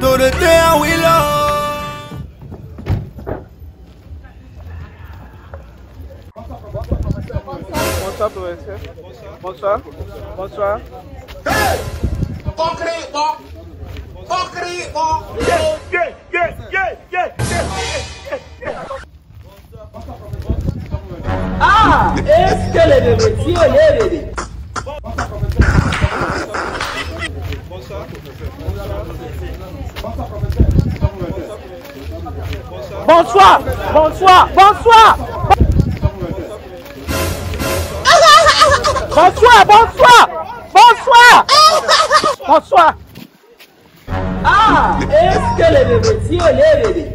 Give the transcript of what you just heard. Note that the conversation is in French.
Dorothée à Willow. Bonsoir, professeur. Bonsoir. Bonsoir. Hey! Bon cri, bon. Bon cri, bon. Ah! Est-ce que les bébés, si on est bébé? Bonsoir. Bonsoir. Bonsoir. Bonsoir. Bonsoir. Bonsoir. Bonsoir. Ah! Est-ce que les bébés, si on est bébé?